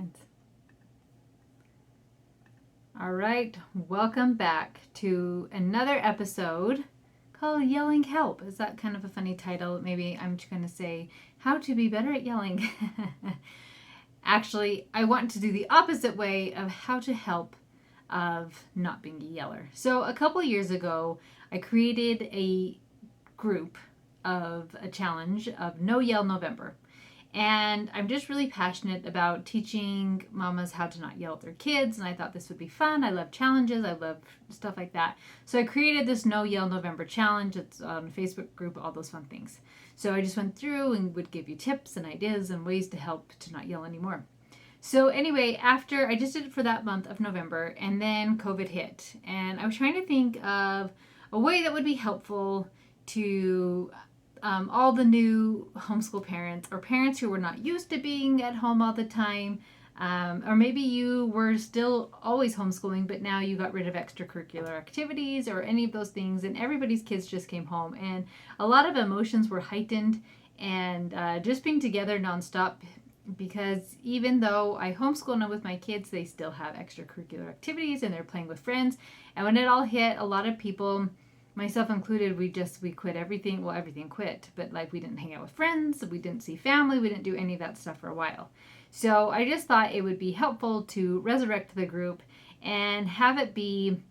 hands. All right, welcome back to another episode called Yelling Help. Is that kind of a funny title? Maybe I'm just going to say how to be better at yelling. Actually, I want to do the opposite way of how to help of not being a yeller. So a couple years ago, I created a group of a challenge of No Yell November. And I'm just really passionate about teaching mamas how to not yell at their kids. And I thought this would be fun. I love challenges. I love stuff like that. So I created this No Yell November challenge. It's on a Facebook group, all those fun things. So I just went through and would give you tips and ideas and ways to help to not yell anymore. So anyway, after I just did it for that month of November, and then COVID hit. And I was trying to think of a way that would be helpful to all the new homeschool parents or parents who were not used to being at home all the time. Or maybe you were still always homeschooling, but now you got rid of extracurricular activities or any of those things, and everybody's kids just came home. And a lot of emotions were heightened, and just being together nonstop, because even though I homeschool now with my kids, they still have extracurricular activities and they're playing with friends. And when it all hit, a lot of people, myself included, we quit everything. Well, everything quit, but like we didn't hang out with friends, we didn't see family, we didn't do any of that stuff for a while. So I just thought it would be helpful to resurrect the group and have it be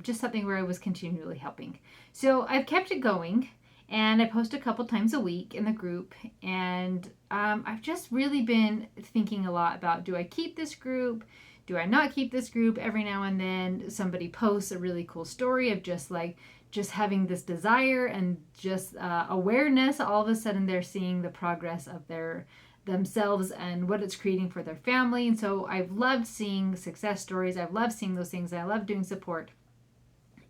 just something where I was continually helping. So I've kept it going, and I post a couple times a week in the group, and I've just really been thinking a lot about, do I keep this group? Do I not keep this group? Every now and then somebody posts a really cool story of just having this desire and just awareness. All of a sudden they're seeing the progress of themselves and what it's creating for their family. And so I've loved seeing success stories. I've loved seeing those things. I love doing support.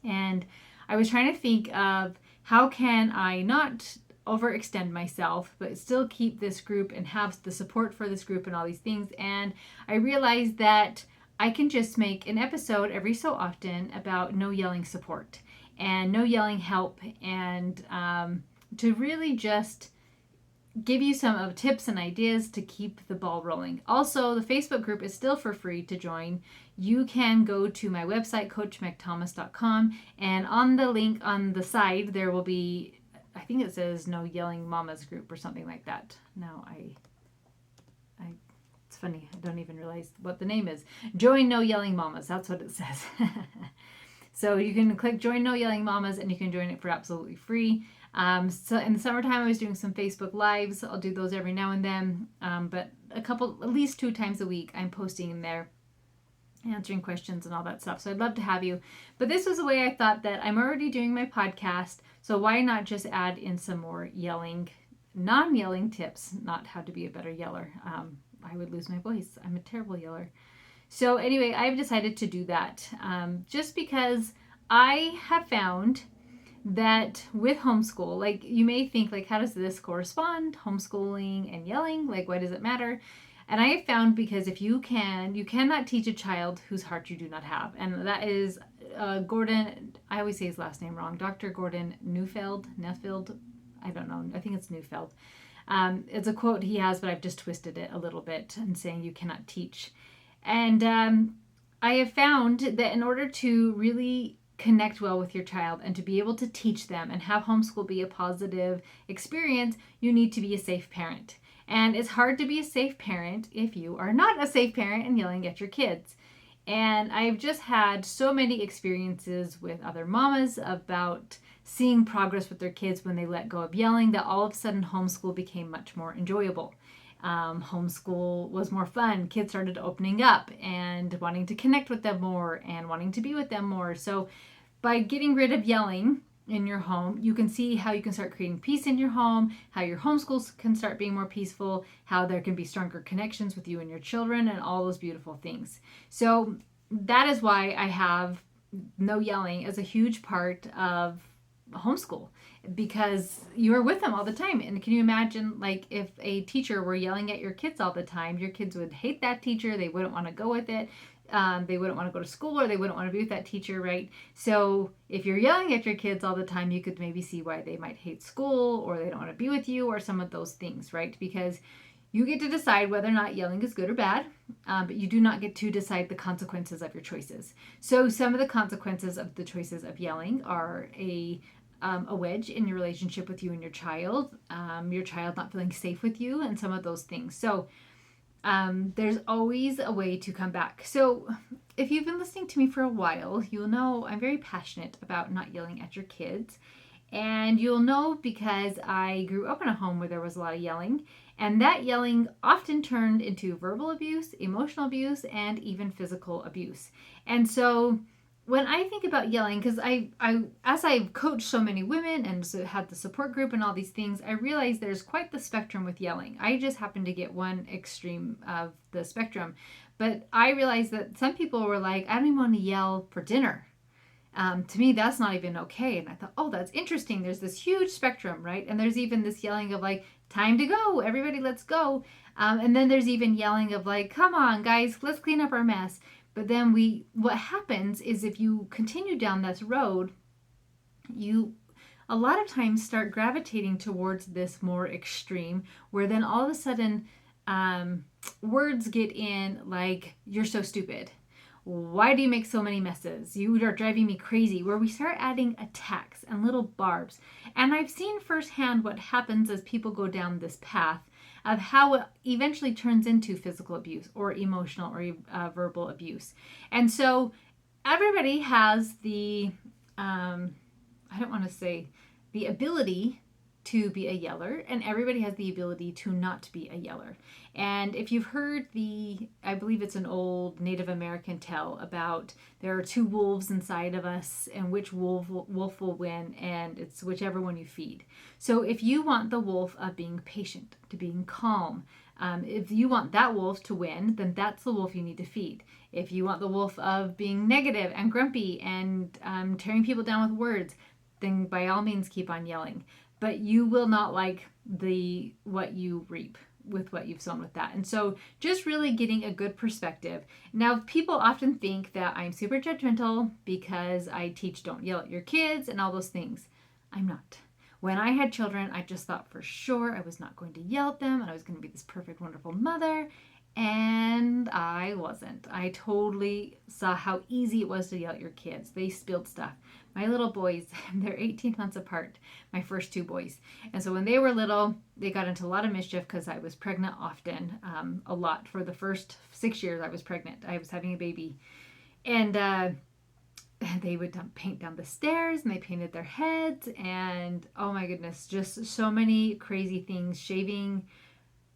And I was trying to think of, how can I not overextend myself, but still keep this group and have the support for this group and all these things. And I realized that I can just make an episode every so often about no yelling support and no yelling help, and to really just give you some of tips and ideas to keep the ball rolling. Also, the Facebook group is still for free to join. You can go to my website, coachmcthomas.com, and on the link on the side, there will be, I think it says No Yelling Mamas group or something like that. Now it's funny, I don't even realize what the name is. Join No Yelling Mamas, that's what it says. So you can click Join No Yelling Mamas, and you can join it for absolutely free. So in the summertime, I was doing some Facebook Lives. I'll do those every now and then. But at least 2 times a week, I'm posting in there, answering questions and all that stuff. So I'd love to have you. But this was a way I thought that I'm already doing my podcast, so why not just add in some more yelling, non-yelling tips, not how to be a better yeller. I would lose my voice. I'm a terrible yeller. So anyway, I've decided to do that just because I have found that with homeschool, like you may think, like, how does this correspond? Homeschooling and yelling, like, why does it matter? And I have found, because if you cannot teach a child whose heart you do not have. And that is Gordon, I always say his last name wrong, Dr. Gordon Neufeld, I don't know, I think it's Neufeld. It's a quote he has, but I've just twisted it a little bit and saying you cannot teach. And I have found that in order to really connect well with your child and to be able to teach them and have homeschool be a positive experience, you need to be a safe parent. And it's hard to be a safe parent if you are not a safe parent and yelling at your kids. And I've just had so many experiences with other mamas about seeing progress with their kids when they let go of yelling, that all of a sudden homeschool became much more enjoyable. Homeschool was more fun. Kids started opening up and wanting to connect with them more and wanting to be with them more. So by getting rid of yelling in your home, you can see how you can start creating peace in your home, how your homeschools can start being more peaceful, how there can be stronger connections with you and your children, and all those beautiful things. So that is why I have no yelling as a huge part of homeschool, because you are with them all the time. And can you imagine, like, if a teacher were yelling at your kids all the time, your kids would hate that teacher. They wouldn't want to go with it. They wouldn't want to go to school, or they wouldn't want to be with that teacher, right? So if you're yelling at your kids all the time, you could maybe see why they might hate school, or they don't want to be with you, or some of those things, right? Because You get to decide whether or not yelling is good or bad, but you do not get to decide the consequences of your choices. So some of the consequences of the choices of yelling are a wedge in your relationship with you and your child not feeling safe with you, and some of those things. So there's always a way to come back. So if you've been listening to me for a while, you'll know I'm very passionate about not yelling at your kids. And you'll know because I grew up in a home where there was a lot of yelling, and that yelling often turned into verbal abuse, emotional abuse, and even physical abuse. And so when I think about yelling, because as I've coached so many women and so had the support group and all these things, I realize there's quite the spectrum with yelling. I just happen to get one extreme of the spectrum. But I realized that some people were like, I don't even want to yell for dinner. To me, that's not even okay. And I thought, oh, that's interesting. There's this huge spectrum, right? And there's even this yelling of like, time to go, everybody, let's go. And then there's even yelling of like, come on, guys, let's clean up our mess. But then what happens is if you continue down this road, you a lot of times start gravitating towards this more extreme, where then all of a sudden words get in like, you're so stupid. Why do you make so many messes? You are driving me crazy. Where we start adding attacks and little barbs. And I've seen firsthand what happens as people go down this path of how it eventually turns into physical abuse or emotional or verbal abuse. And so everybody has I don't want to say the ability to be a yeller, and everybody has the ability to not be a yeller. And if you've heard I believe it's an old Native American tale about there are two wolves inside of us, and which wolf will win, and it's whichever one you feed. So if you want the wolf of being patient, to being calm, if you want that wolf to win, then that's the wolf you need to feed. If you want the wolf of being negative and grumpy and tearing people down with words, then by all means keep on yelling. But you will not like what you reap with what you've sown with that. And so just really getting a good perspective. Now, people often think that I'm super judgmental because I teach don't yell at your kids and all those things. I'm not. When I had children, I just thought for sure I was not going to yell at them and I was going to be this perfect, wonderful mother. And I wasn't. I totally saw how easy it was to yell at your kids. They spilled stuff. My little boys, they're 18 months apart, my first two boys. And so when they were little, they got into a lot of mischief because I was pregnant often, a lot. For the first 6 years I was pregnant. I was having a baby. And they would paint down the stairs, and they painted their heads. And oh my goodness, just so many crazy things, shaving.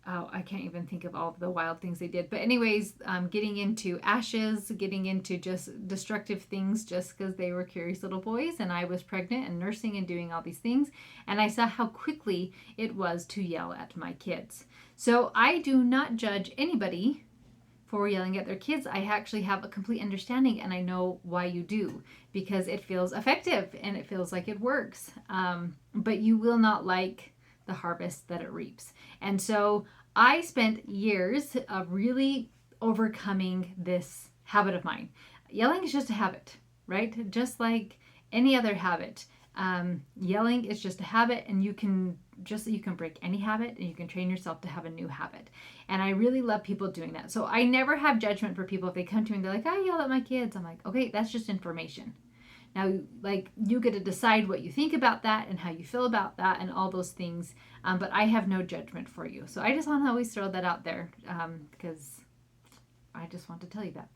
Oh, I can't even think of all of the wild things they did. But anyways, getting into ashes, getting into just destructive things just because they were curious little boys and I was pregnant and nursing and doing all these things. And I saw how quickly it was to yell at my kids. So I do not judge anybody for yelling at their kids. I actually have a complete understanding, and I know why you do, because it feels effective and it feels like it works. But you will not like the harvest that it reaps. And so I spent years of really overcoming this habit of mine. Yelling is just a habit, right? Just like any other habit. Yelling is just a habit, and you can break any habit, and you can train yourself to have a new habit. And I really love people doing that. So I never have judgment for people if they come to me and they're like, I yell at my kids. I'm like, okay, that's just information. Now, like, you get to decide what you think about that and how you feel about that and all those things. But I have no judgment for you. So I just want to always throw that out there because I just want to tell you that.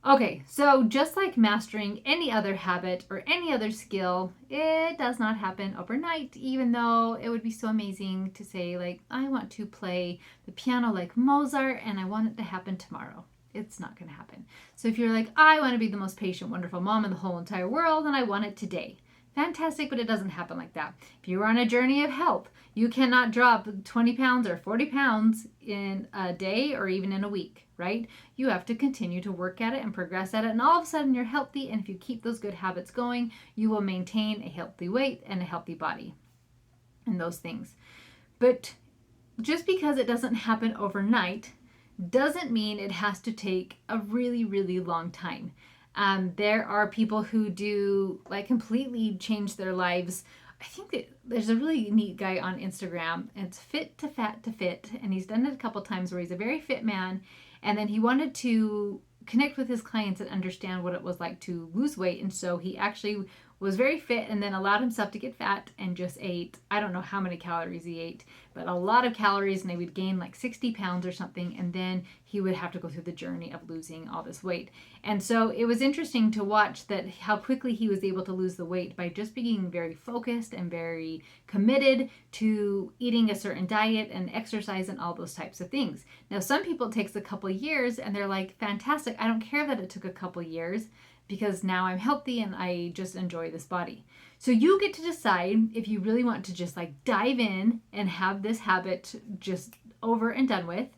Okay, so just like mastering any other habit or any other skill, it does not happen overnight, even though it would be so amazing to say, like, I want to play the piano like Mozart and I want it to happen tomorrow. It's not going to happen. So if you're like, I want to be the most patient, wonderful mom in the whole entire world, and I want it today. Fantastic, but it doesn't happen like that. If you're on a journey of health, you cannot drop 20 pounds or 40 pounds in a day or even in a week, right? You have to continue to work at it and progress at it, and all of a sudden you're healthy, and if you keep those good habits going, you will maintain a healthy weight and a healthy body and those things. But just because it doesn't happen overnight doesn't mean it has to take a really, really long time. There are people who do like completely change their lives I think that there's a really neat guy on Instagram. It's Fit to Fat to Fit, and he's done it a couple times where he's a very fit man, and then he wanted to connect with his clients and understand what it was like to lose weight, and so he actually was very fit and then allowed himself to get fat and just ate, I don't know how many calories he ate, but a lot of calories, and he would gain like 60 pounds or something, and then he would have to go through the journey of losing all this weight. And so it was interesting to watch that how quickly he was able to lose the weight by just being very focused and very committed to eating a certain diet and exercise and all those types of things. Now, some people it takes a couple of years and they're like, fantastic, I don't care that it took a couple of years, because now I'm healthy and I just enjoy this body. So you get to decide if you really want to just like dive in and have this habit just over and done with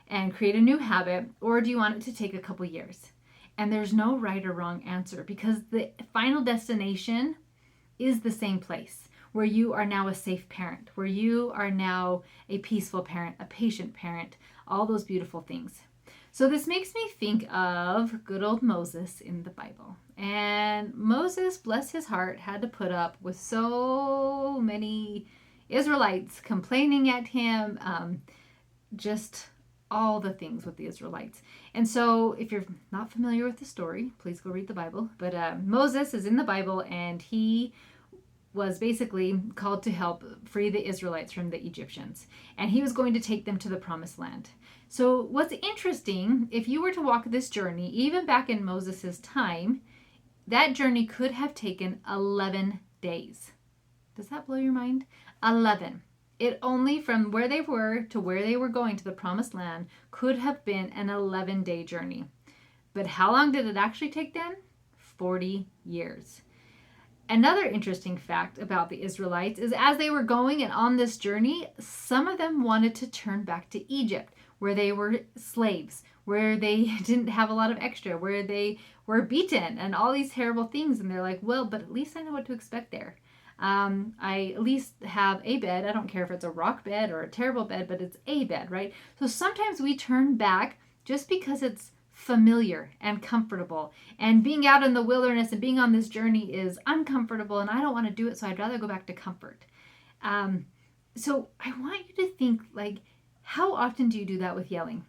and create a new habit, or do you want it to take a couple years? And there's no right or wrong answer, because the final destination is the same place, where you are now a safe parent, where you are now a peaceful parent, a patient parent, all those beautiful things. So this makes me think of good old Moses in the Bible. And Moses, bless his heart, had to put up with so many Israelites complaining at him, just all the things with the Israelites. And so if you're not familiar with the story, please go read the Bible. But Moses is in the Bible, and he was basically called to help free the Israelites from the Egyptians. And he was going to take them to the promised land. So what's interesting, if you were to walk this journey, even back in Moses' time, that journey could have taken 11 days. Does that blow your mind? 11. It only from where they were to where they were going to the promised land could have been an 11-day journey. But how long did it actually take them? 40 years. Another interesting fact about the Israelites is as they were going and on this journey, some of them wanted to turn back to Egypt, where they were slaves, where they didn't have a lot of extra, where they were beaten and all these terrible things. And they're like, well, but at least I know what to expect there. I at least have a bed. I don't care if it's a rock bed or a terrible bed, but it's a bed, right? So sometimes we turn back just because it's familiar and comfortable. And being out in the wilderness and being on this journey is uncomfortable, and I don't want to do it, so I'd rather go back to comfort. So I want you to think, like, how often do you do that with yelling?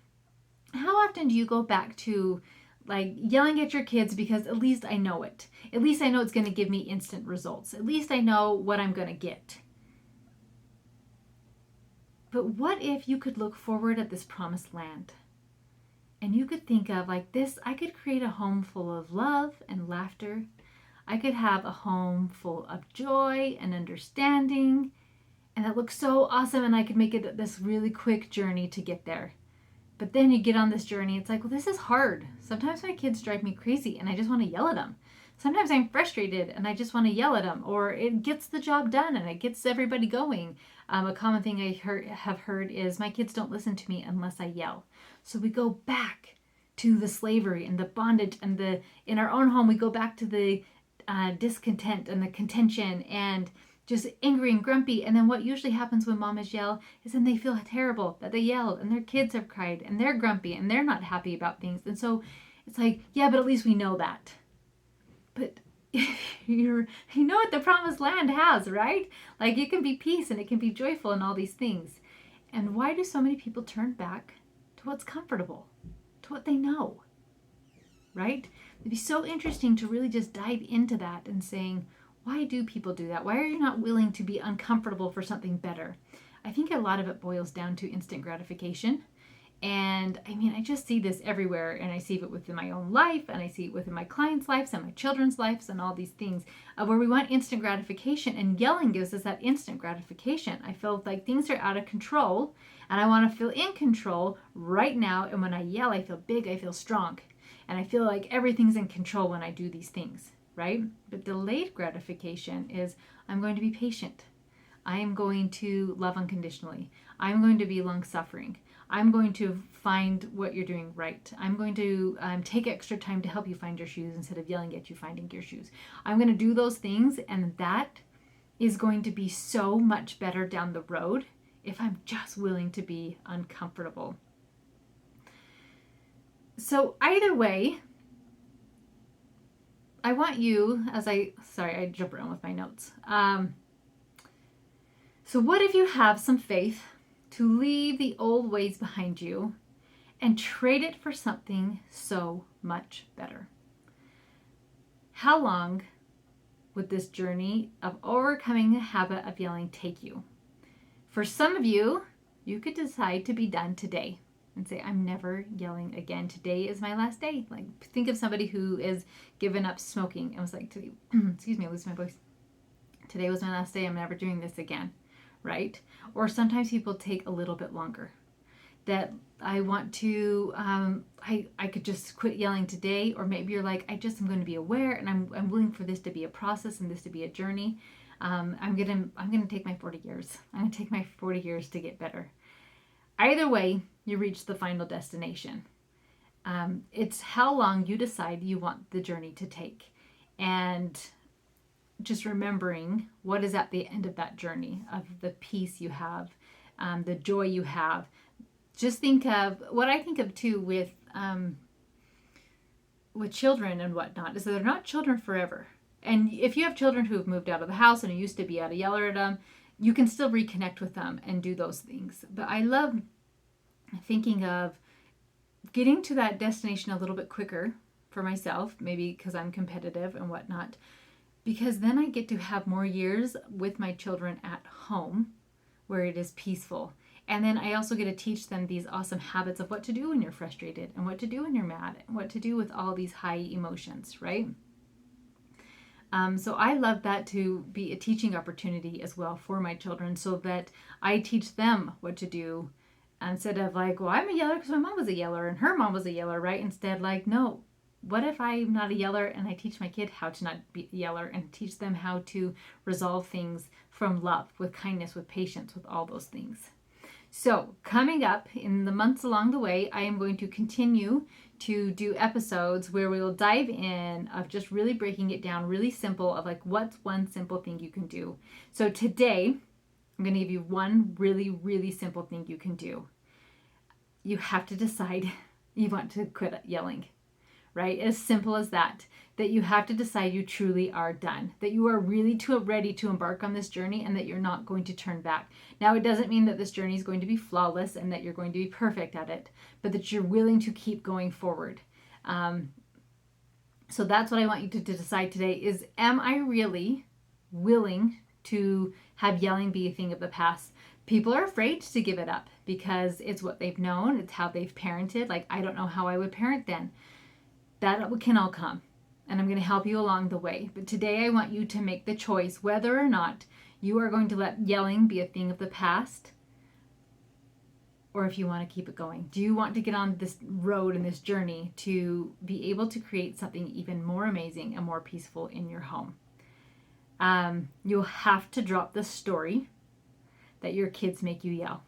How often do you go back to like yelling at your kids because at least I know it. At least I know it's going to give me instant results. At least I know what I'm going to get. But what if you could look forward at this promised land? And you could think of like this, I could create a home full of love and laughter. I could have a home full of joy and understanding. And that looks so awesome, and I could make it this really quick journey to get there. But then you get on this journey, it's like, well, this is hard. Sometimes my kids drive me crazy and I just want to yell at them. Sometimes I'm frustrated and I just want to yell at them, or it gets the job done and it gets everybody going. A common thing I have heard is my kids don't listen to me unless I yell. So we go back to the slavery and the bondage, and in our own home, we go back to the discontent and the contention and just angry and grumpy. And then what usually happens when mamas yell is then they feel terrible that they yelled and their kids have cried and they're grumpy and they're not happy about things. And so it's like, yeah, but at least we know that. But you know what the promised land has, right? Like it can be peace and it can be joyful and all these things. And why do so many people turn back to what's comfortable, to what they know, right? It'd be so interesting to really just dive into that and saying, why do people do that? Why are you not willing to be uncomfortable for something better? I think a lot of it boils down to instant gratification. And I mean, I just see this everywhere, and I see it within my own life, and I see it within my clients' lives and my children's lives and all these things where we want instant gratification, and yelling gives us that instant gratification. I feel like things are out of control and I want to feel in control right now. And when I yell, I feel big, I feel strong, and I feel like everything's in control when I do these things. Right? But delayed gratification is I'm going to be patient. I am going to love unconditionally. I'm going to be long-suffering. I'm going to find what you're doing right. I'm going to take extra time to help you find your shoes instead of yelling at you finding your shoes. I'm going to do those things, and that is going to be so much better down the road if I'm just willing to be uncomfortable. So either way, I want you, I jump around with my notes. So, what if you have some faith to leave the old ways behind you and trade it for something so much better? How long would this journey of overcoming the habit of yelling take you? For some of you, you could decide to be done today and say, I'm never yelling again. Today is my last day. Like, think of somebody who is given up smoking and was like, today, excuse me, I lose my voice. Today was my last day. I'm never doing this again, right? Or sometimes people take a little bit longer. That I want to, I could just quit yelling today. Or maybe you're like, I just am going to be aware, and I'm willing for this to be a process and this to be a journey. I'm gonna take my 40 years. I'm gonna take my 40 years to get better. Either way, you reach the final destination. It's how long you decide you want the journey to take, and just remembering what is at the end of that journey, of the peace you have, the joy you have. Just think of what I think of too with children and whatnot is that they're not children forever. And if you have children who have moved out of the house and used to be able to yell at them, you can still reconnect with them and do those things. But I love thinking of getting to that destination a little bit quicker for myself, maybe because I'm competitive and whatnot, because then I get to have more years with my children at home where it is peaceful. And then I also get to teach them these awesome habits of what to do when you're frustrated and what to do when you're mad and what to do with all these high emotions, right? So I love that to be a teaching opportunity as well for my children, so that I teach them what to do instead of like, well, I'm a yeller because my mom was a yeller and her mom was a yeller, right? Instead, like, no, what if I'm not a yeller and I teach my kid how to not be a yeller and teach them how to resolve things from love, with kindness, with patience, with all those things. So coming up in the months along the way, I am going to continue to do episodes where we will dive in of just really breaking it down, really simple, of like, what's one simple thing you can do. So today, I'm going to give you one really, really simple thing you can do. You have to decide you want to quit yelling, right? As simple as that you have to decide you truly are done, that you are really ready to embark on this journey, and that you're not going to turn back. Now, it doesn't mean that this journey is going to be flawless and that you're going to be perfect at it, but that you're willing to keep going forward. So that's what I want you to decide today is, am I really willing to have yelling be a thing of the past? People are afraid to give it up because it's what they've known. It's how they've parented. Like, I don't know how I would parent then. That can all come. And I'm going to help you along the way. But today I want you to make the choice whether or not you are going to let yelling be a thing of the past, or if you want to keep it going. Do you want to get on this road and this journey to be able to create something even more amazing and more peaceful in your home? You'll have to drop the story that your kids make you yell.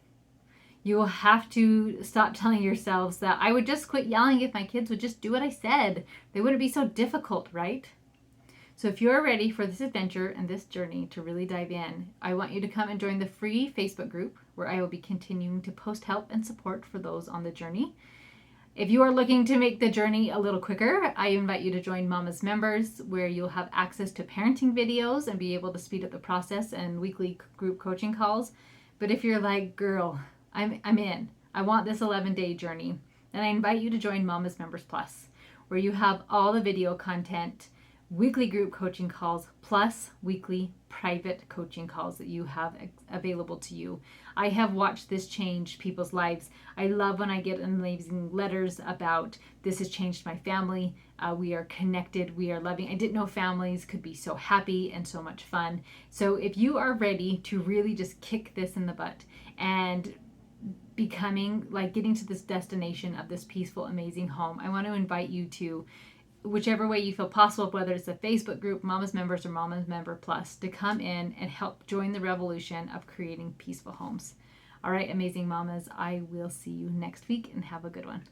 You will have to stop telling yourselves that I would just quit yelling if my kids would just do what I said. They wouldn't be so difficult, right? So if you're ready for this adventure and this journey to really dive in, I want you to come and join the free Facebook group where I will be continuing to post help and support for those on the journey. If you are looking to make the journey a little quicker, I invite you to join Mama's Members, where you'll have access to parenting videos and be able to speed up the process and weekly group coaching calls. But if you're like, girl, I'm in. I want this 11-day journey. And I invite you to join Mama's Members Plus, where you have all the video content, weekly group coaching calls, plus weekly private coaching calls that you have available to you. I have watched this change people's lives. I love when I get amazing letters about this has changed my family. We are connected. We are loving. I didn't know families could be so happy and so much fun. So if you are ready to really just kick this in the butt and becoming, like, getting to this destination of this peaceful, amazing home, I want to invite you to, whichever way you feel possible, whether it's a Facebook group, Mama's Members, or Mama's Member Plus, to come in and help join the revolution of creating peaceful homes. All right, amazing mamas, I will see you next week, and have a good one.